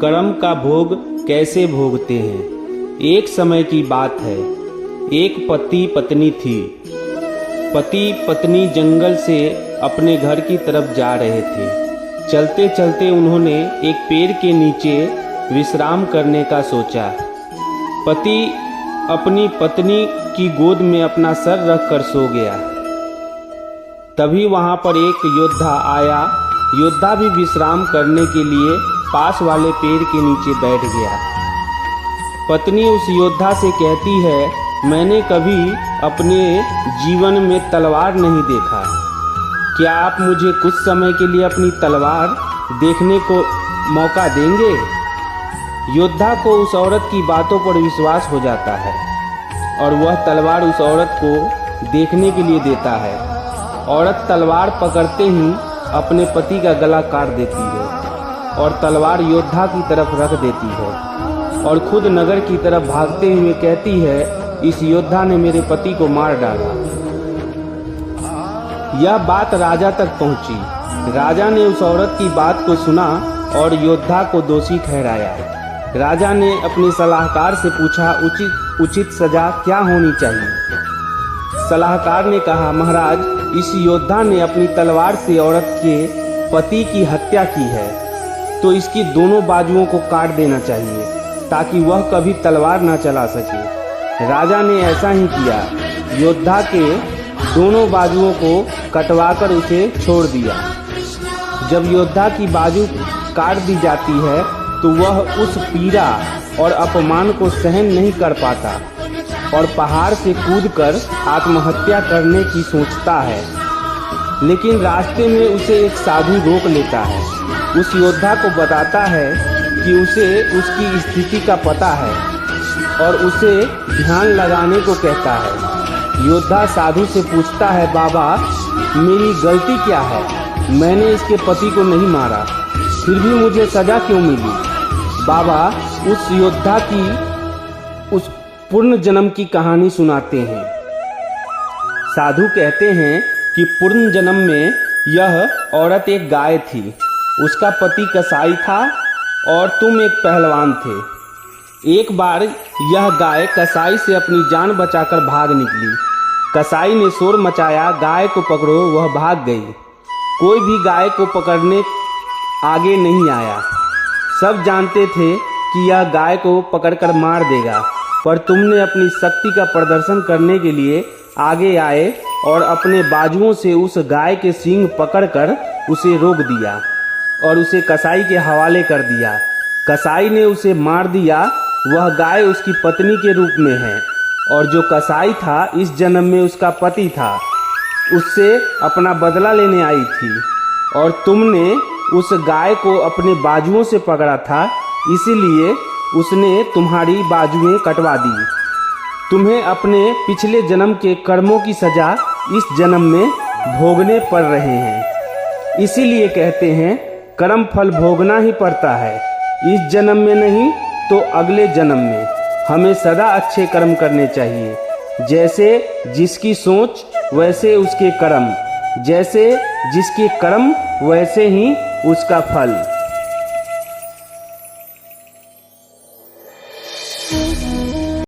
कर्म का भोग कैसे भोगते हैं। एक समय की बात है, एक पति पत्नी थी। पति पत्नी जंगल से अपने घर की तरफ जा रहे थे। चलते चलते उन्होंने एक पेड़ के नीचे विश्राम करने का सोचा। पति अपनी पत्नी की गोद में अपना सर रखकर सो गया। तभी वहां पर एक योद्धा आया। योद्धा भी विश्राम करने के लिए पास वाले पेड़ के नीचे बैठ गया। पत्नी उस योद्धा से कहती है, मैंने कभी अपने जीवन में तलवार नहीं देखा। क्या आप मुझे कुछ समय के लिए अपनी तलवार देखने को मौका देंगे? योद्धा को उस औरत की बातों पर विश्वास हो जाता है और वह तलवार उस औरत को देखने के लिए देता है। औरत तलवार पकड़ते ही अपने पति का गला काट देती है और तलवार योद्धा की तरफ रख देती है और खुद नगर की तरफ भागते हुए कहती है, इस योद्धा ने मेरे पति को मार डाला। यह बात राजा तक पहुंची। राजा ने उस औरत की बात को सुना और योद्धा को दोषी ठहराया। राजा ने अपने सलाहकार से पूछा, उचित सजा क्या होनी चाहिए? सलाहकार ने कहा, महाराज, इस योद्धा ने अपनी तलवार से औरत के पति की हत्या की है, तो इसकी दोनों बाजुओं को काट देना चाहिए ताकि वह कभी तलवार न चला सके। राजा ने ऐसा ही किया। योद्धा के दोनों बाजुओं को कटवाकर उसे छोड़ दिया। जब योद्धा की बाजू काट दी जाती है तो वह उस पीड़ा और अपमान को सहन नहीं कर पाता और पहाड़ से कूदकर आत्महत्या करने की सोचता है। लेकिन रास्ते में उसे एक साधु रोक लेता है। उस योद्धा को बताता है कि उसे उसकी स्थिति का पता है और उसे ध्यान लगाने को कहता है। योद्धा साधु से पूछता है, बाबा, मेरी गलती क्या है? मैंने इसके पति को नहीं मारा, फिर भी मुझे सजा क्यों मिली? बाबा उस योद्धा की उस पूर्ण जन्म की कहानी सुनाते हैं। साधु कहते हैं कि पूर्ण जन्म में यह औरत एक गाय थी, उसका पति कसाई था और तुम एक पहलवान थे। एक बार यह गाय कसाई से अपनी जान बचाकर भाग निकली। कसाई ने शोर मचाया, गाय को पकड़ो, वह भाग गई। कोई भी गाय को पकड़ने आगे नहीं आया। सब जानते थे कि यह गाय को पकड़कर मार देगा, पर तुमने अपनी शक्ति का प्रदर्शन करने के लिए आगे आए और अपने बाजुओं से उस गाय के सींग पकड़कर उसे रोक दिया और उसे कसाई के हवाले कर दिया। कसाई ने उसे मार दिया। वह गाय उसकी पत्नी के रूप में है और जो कसाई था इस जन्म में उसका पति था, उससे अपना बदला लेने आई थी और तुमने उस गाय को अपने बाजुओं से पकड़ा था, इसीलिए उसने तुम्हारी बाजुएं कटवा दी। तुम्हें अपने पिछले जन्म के कर्मों की सजा इस जन्म में भोगने पड़ रहे हैं। इसीलिए कहते हैं, कर्म फल भोगना ही पड़ता है। इस जन्म में नहीं तो अगले जन्म में हमें सदा अच्छे कर्म करने चाहिए। जैसे जिसकी सोच वैसे उसके कर्म, जैसे जिसके कर्म वैसे ही उसका फल।